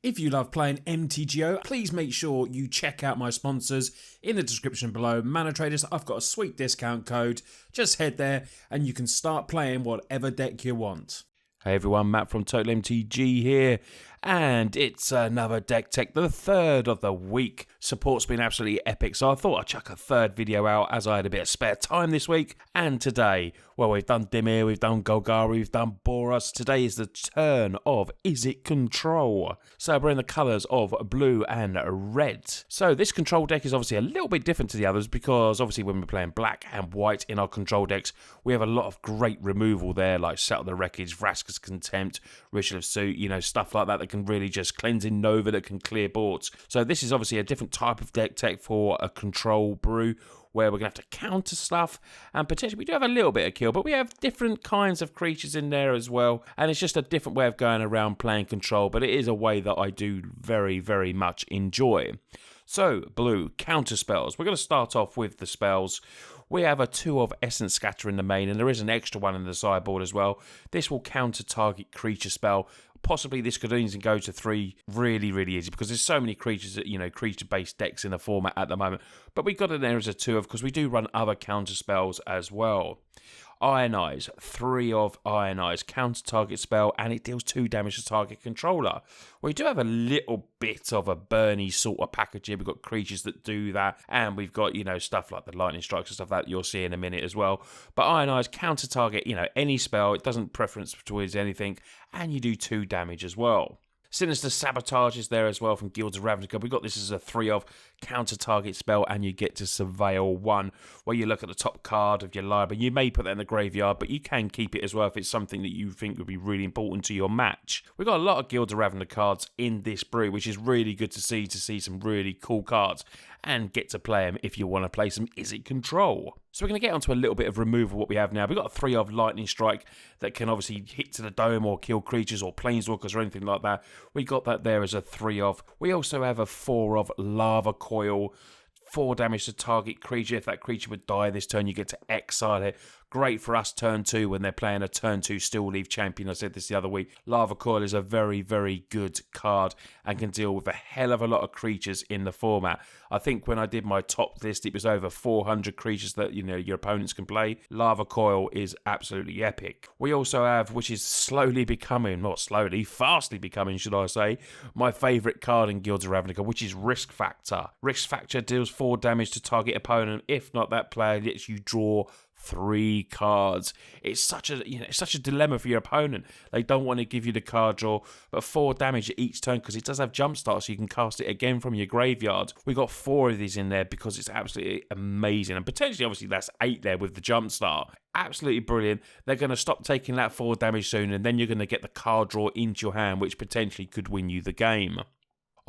If you love playing MTGO, please make sure you check out my sponsors in the description below. Mana Traders, I've got a sweet discount code. Just head there and you can start playing whatever deck you want. Hey everyone, Matt from Total MTG here, and it's another deck tech, the third of the week. Support's been absolutely epic, so I thought I'd chuck a third video out as I had a bit of spare time this week. And today, well, we've done Dimir, we've done Golgari, we've done Boros. Today is the turn of Izzet Control. So we're in the colours of blue and red. So this control deck is obviously a little bit different to the others because obviously when we're playing black and white in our control decks, we have a lot of great removal there, like Settle the Wreckage, Vraska's Contempt, Ritual of Suit, you know, stuff like that that can really just cleanse in Nova, that can clear boards. So this is obviously a different type of deck tech for a control brew, where we're going to have to counter stuff, and potentially we do have a little bit of kill, but we have different kinds of creatures in there as well, and it's just a different way of going around playing control, but it is a way that I do very, very much enjoy. So, blue, counter spells. We're going to start off with the spells. We have a 2 of Essence Scatter in the main, and there is an extra one in the sideboard as well. This will counter target creature spell. Possibly this could even go to 3 really, really easy because there's so many creatures that, you know, creature-based decks in the format at the moment. But we got it there as a 2 of because we do run other counter spells as well. Ionize, 3 of Ionize, counter target spell, and it deals 2 damage to target controller. We do have a little bit of a Bernie sort of package here. We've got creatures that do that, and we've got, you know, stuff like the lightning strikes and stuff that you'll see in a minute as well. But Ionize, counter target, you know, any spell, it doesn't preference towards anything, and you do 2 damage as well. Sinister Sabotage is there as well from Guilds of Ravnica. We got this as a 3 of counter target spell, and you get to Surveil 1, where you look at the top card of your library. You may put that in the graveyard, but you can keep it as well if it's something that you think would be really important to your match. We've got a lot of Guilds of Ravnica cards in this brew, which is really good to see some really cool cards and get to play them if you want to play some Izzet Control. So we're going to get onto a little bit of removal what we have now. We've got a 3 of Lightning Strike that can obviously hit to the dome or kill creatures or Planeswalkers or anything like that. We got that there as a 3 of. We also have a 4 of Lava Coil, 4 damage to target creature. If that creature would die this turn, you get to exile it. Great for us turn 2 when they're playing a turn 2 Still Leave champion. I said this the other week. Lava Coil is a very, very good card and can deal with a hell of a lot of creatures in the format. I think when I did my top list, it was over 400 creatures that, you know, your opponents can play. Lava Coil is absolutely epic. We also have, which is slowly becoming, not slowly, fastly becoming, should I say, my favourite card in Guilds of Ravnica, which is Risk Factor. Risk Factor deals 4 damage to target opponent. If not, that player lets you draw 3 cards. It's such a, you know, it's such a dilemma for your opponent. They don't want to give you the card draw, but 4 damage each turn because it does have jumpstart, so you can cast it again from your graveyard. We got 4 of these in there because it's absolutely amazing, and potentially, obviously, that's 8 there with the jumpstart. Absolutely brilliant. They're going to stop taking that 4 damage soon, and then you're going to get the card draw into your hand, which potentially could win you the game.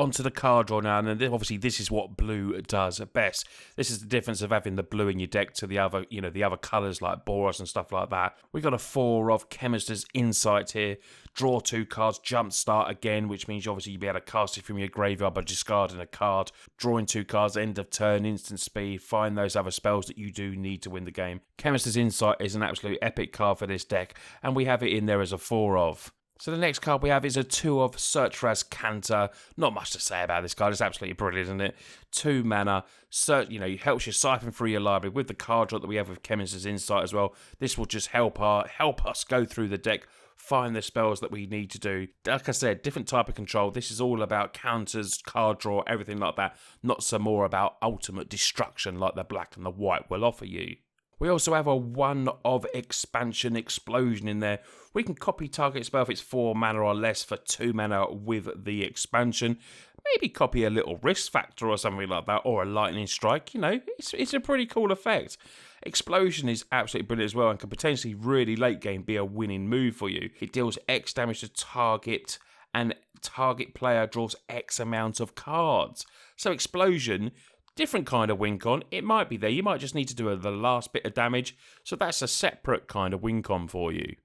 Onto the card draw now, and then obviously this is what blue does best. This is the difference of having the blue in your deck to the other, you know, the other colours like Boros and stuff like that. We got a 4 of Chemist's Insight here. Draw 2 cards, jumpstart again, which means obviously you'll be able to cast it from your graveyard by discarding a card. Drawing 2 cards, end of turn, instant speed. Find those other spells that you do need to win the game. Chemist's Insight is an absolute epic card for this deck, and we have it in there as a 4 of. So the next card we have is a 2 of Search for Azcanta. Not much to say about this card. It's absolutely brilliant, isn't it? 2 mana. Search, you know, helps you siphon through your library with the card draw that we have with Chemist's Insight as well. This will just help us go through the deck, find the spells that we need to do. Like I said, different type of control. This is all about counters, card draw, everything like that. Not some more about ultimate destruction like the black and the white will offer you. We also have a 1 of Expansion Explosion in there. We can copy target spell if it's 4 mana or less for 2 mana with the expansion. Maybe copy a little Risk Factor or something like that, or a Lightning Strike. You know, it's a pretty cool effect. Explosion is absolutely brilliant as well and can potentially really late game be a winning move for you. It deals X damage to target, and target player draws X amount of cards. So Explosion, different kind of win con. It might be there. You might just need to do the last bit of damage. So that's a separate kind of win con for you.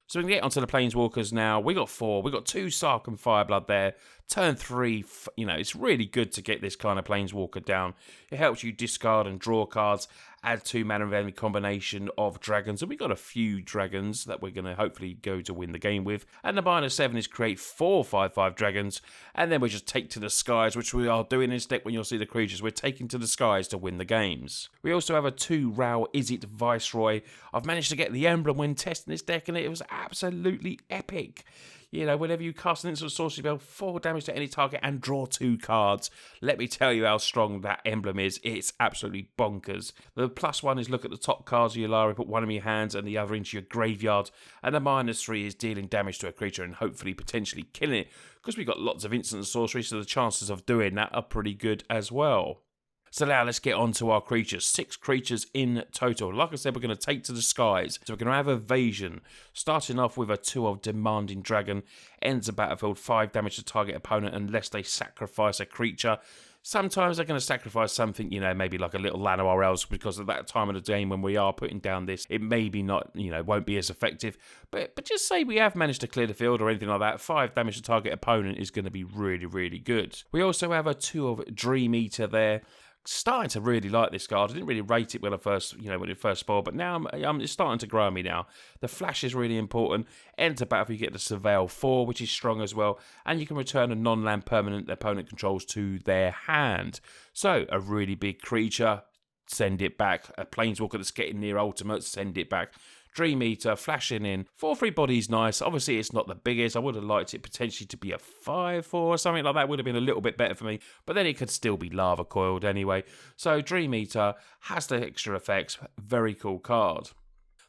So we can get onto the Planeswalkers now. We got 4. We got 2 Sark and Fireblood there Turn 3, it's really good to get this kind of Planeswalker down. It helps you discard and draw cards, add 2 mana of any combination of dragons, and we got a few dragons that we're going to hopefully go to win the game with. And the -7 is create 4 5/5 dragons, and then we just take to the skies, which we are doing in this deck when you'll see the creatures. We're taking to the skies to win the games. We also have a 2 Izzet Viceroy. I've managed to get the emblem when testing this deck, and it was absolutely epic. Whenever you cast an instant sorcery spell, 4 damage to any target and draw 2 cards. Let me tell you how strong that emblem is. It's absolutely bonkers. The +1 is look at the top cards of your library, put one in your hands and the other into your graveyard. And the -3 is dealing damage to a creature and hopefully potentially killing it. Because we've got lots of instant sorcery, so the chances of doing that are pretty good as well. So now let's get on to our creatures. 6 creatures in total. Like I said, we're going to take to the skies. So we're going to have Evasion. Starting off with a 2 Demanding Dragon. Ends the battlefield, 5 damage to target opponent unless they sacrifice a creature. Sometimes they're going to sacrifice something, maybe like a little Lano or else, because at that time of the game when we are putting down this, it maybe not, won't be as effective. But just say we have managed to clear the field or anything like that, 5 damage to target opponent is going to be really, really good. We also have a 2 Dream Eater there. Starting to really like this card. I didn't really rate it when when it first spoiled, but now it's starting to grow on me now. The flash is really important. Enter battlefield, you get the Surveil 4, which is strong as well, and you can return a non-land permanent the opponent controls to their hand. So, a really big creature, send it back. A Planeswalker that's getting near ultimate, send it back. Dream Eater, flashing in. 4/3 body's nice. Obviously, it's not the biggest. I would have liked it potentially to be a 5/4 or something like that. Would have been a little bit better for me. But then it could still be lava coiled anyway. So Dream Eater has the extra effects. Very cool card.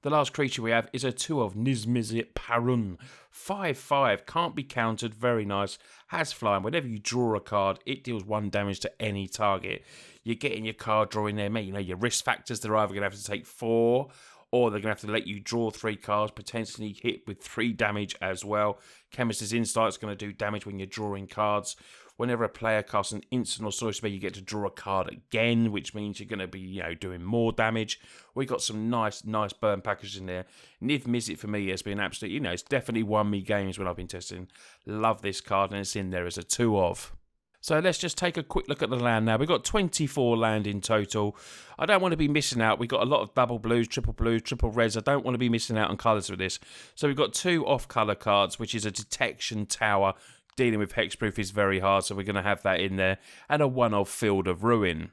The last creature we have is a 2 Niv-Mizzet Parun. 5/5, can't be countered, very nice. Has flying. Whenever you draw a card, it deals 1 damage to any target. You're getting your card drawing there, mate. Your risk factors, they're either going to have to take 4, or they're going to have to let you draw 3 cards, potentially hit with 3 damage as well. Chemist's Insight is going to do damage when you're drawing cards. Whenever a player casts an instant or sorcery spell, you get to draw a card again, which means you're going to be, doing more damage. We got some nice burn packages in there. Niv-Mizzet for me has been absolutely, it's definitely won me games when I've been testing. Love this card, and it's in there as a 2. So let's just take a quick look at the land now. We've got 24 land in total. I don't want to be missing out. We've got a lot of double blues, triple reds. I don't want to be missing out on colours with this. So we've got 2 off-colour cards, which is a Detection Tower. Dealing with hexproof is very hard, so we're going to have that in there. And a 1 Field of Ruin.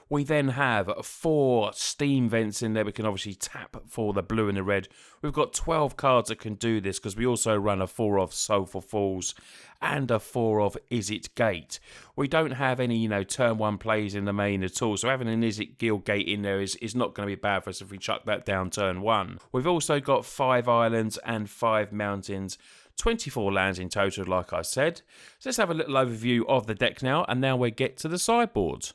We then have 4 steam vents in there. We can obviously tap for the blue and the red. We've got 12 cards that can do this because we also run a 4 Soulful Falls and a 4 Izzet Gate. We don't have any, turn 1 plays in the main at all. So having an Izzet Guild Gate in there is not going to be bad for us if we chuck that down turn 1. We've also got 5 islands and 5 mountains. 24 lands in total, like I said. So let's have a little overview of the deck now, and now we get to the sideboard.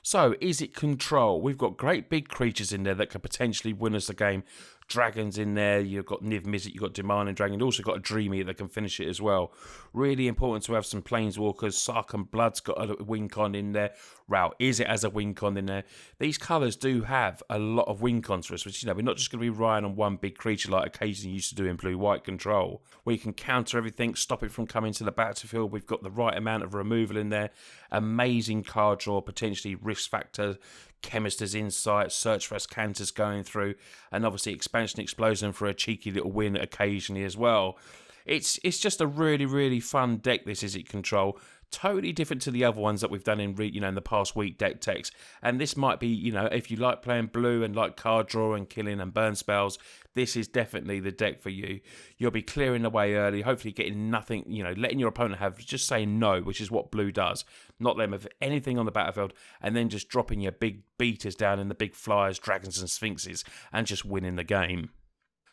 So, Izzet Control. We've got great big creatures in there that could potentially win us the game. Dragons in there, you've got Niv-Mizzet, you've got Demanding Dragon, you've also got a Dream Eater that can finish it as well. Really important to have some Planeswalkers. Sarkhan Blood's got a win con in there. Izzet has a win con in there. These colours do have a lot of win cons for us, which, we're not just going to be relying on one big creature like occasionally used to do in blue-white control. We can counter everything, stop it from coming to the battlefield. We've got the right amount of removal in there. Amazing card draw, potentially risk factor. Chemist's Insight, Search for Canters going through, and obviously Expansion Explosion for a cheeky little win occasionally as well. It's just a really, really fun deck, this Izzet Control. Totally different to the other ones that we've done in the past week deck techs. And this might be, if you like playing blue and like card draw and killing and burn spells, this is definitely the deck for you. You'll be clearing away early, hopefully getting nothing, letting your opponent have, just saying no, which is what blue does. Not letting them have anything on the battlefield, and then just dropping your big beaters down in the big flyers, dragons and sphinxes, and just winning the game.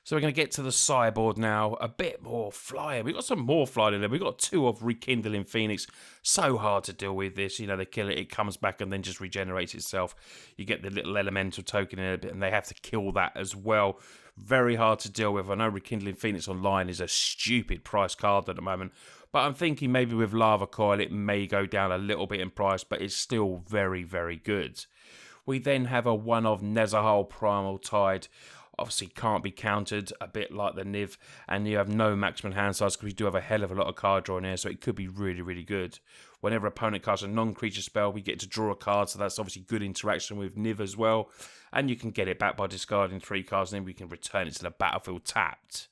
So we're going to get to the sideboard now. A bit more flying. We've got some more flying in there. We've got 2 Rekindling Phoenix. So hard to deal with this. They kill it, it comes back and then just regenerates itself. You get the little elemental token in it, and they have to kill that as well. Very hard to deal with. I know Rekindling Phoenix online is a stupid price card at the moment, but I'm thinking maybe with Lava Coil it may go down a little bit in price, but it's still very, very good. We then have a 1 Nezahal Primal Tide. obviously can't be countered, a bit like the Niv, and you have no maximum hand size because we do have a hell of a lot of card drawing here, so it could be really, really good. Whenever opponent casts a non-creature spell, we get to draw a card, so that's obviously good interaction with Niv as well, and you can get it back by discarding 3 cards, and then we can return it to the battlefield tapped.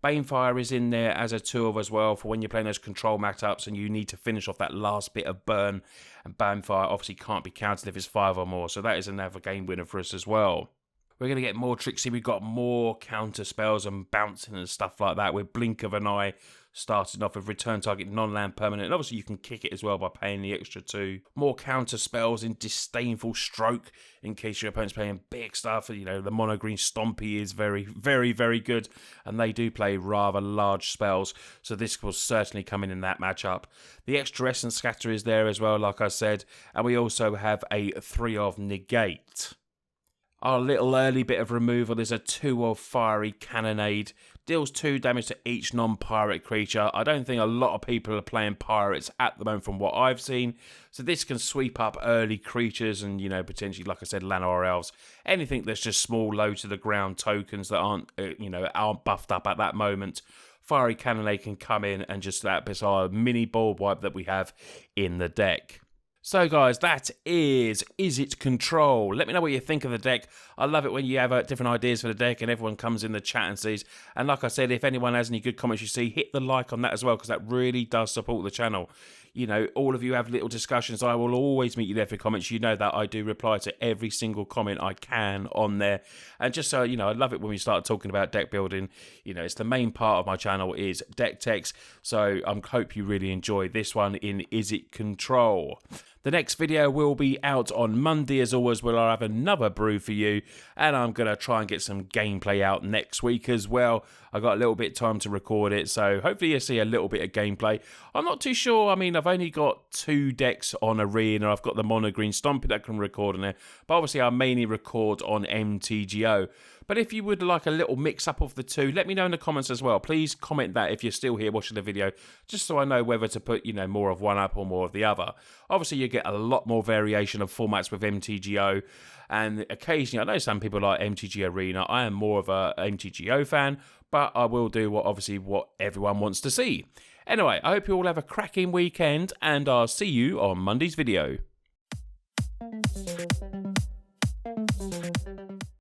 Banefire is in there as a tool as well for when you're playing those control matchups and you need to finish off that last bit of burn, and Banefire obviously can't be countered if it's 5 or more, so that is another game winner for us as well. We're going to get more tricksy. We've got more counter spells and bouncing and stuff like that with Blink of an Eye, starting off with return target non-land permanent. And obviously you can kick it as well by paying the extra 2. More counter spells in Disdainful Stroke in case your opponent's playing big stuff. You know, the mono green Stompy is very, very, very good, and they do play rather large spells, so this will certainly come in that matchup. The extra Essence Scatter is there as well, like I said, and we also have a 3 of Negate. Our little early bit of removal is a 2 of Fiery Cannonade. Deals 2 damage to each non-pirate creature. I don't think a lot of people are playing pirates at the moment from what I've seen. So this can sweep up early creatures and, you know, potentially, like I said, Llanowar Elves. Anything that's just small, low to the ground tokens that aren't, aren't buffed up at that moment. Fiery Cannonade can come in and just that is our mini ball wipe that we have in the deck. So guys, that is Izzet Control. Let me know what you think of the deck. I love it when you have different ideas for the deck and everyone comes in the chat and sees. And like I said, if anyone has any good comments you see, hit the like on that as well, because that really does support the channel. You know, all of you have little discussions. I will always meet you there for comments. You know that I do reply to every single comment I can on there. And just so, you know, I love it when we start talking about deck building. You know, it's the main part of my channel is deck techs. So I hope you really enjoy this one in Izzet Control. The next video will be out on Monday as always, where I'll have another brew for you, and I'm going to try and get some gameplay out next week as well. I got a little bit of time to record it, so hopefully you'll see a little bit of gameplay. I'm not too sure. I mean, I've only got 2 decks on Arena. I've got the mono green Stompy that can record on it, but obviously I mainly record on MTGO. But if you would like a little mix-up of the 2, let me know in the comments as well. Please comment that if you're still here watching the video, just so I know whether to put, you know, more of one up or more of the other. Obviously, you get a lot more variation of formats with MTGO, and occasionally, I know some people like MTG Arena. I am more of a MTGO fan, but I will do what everyone wants to see. Anyway, I hope you all have a cracking weekend, and I'll see you on Monday's video.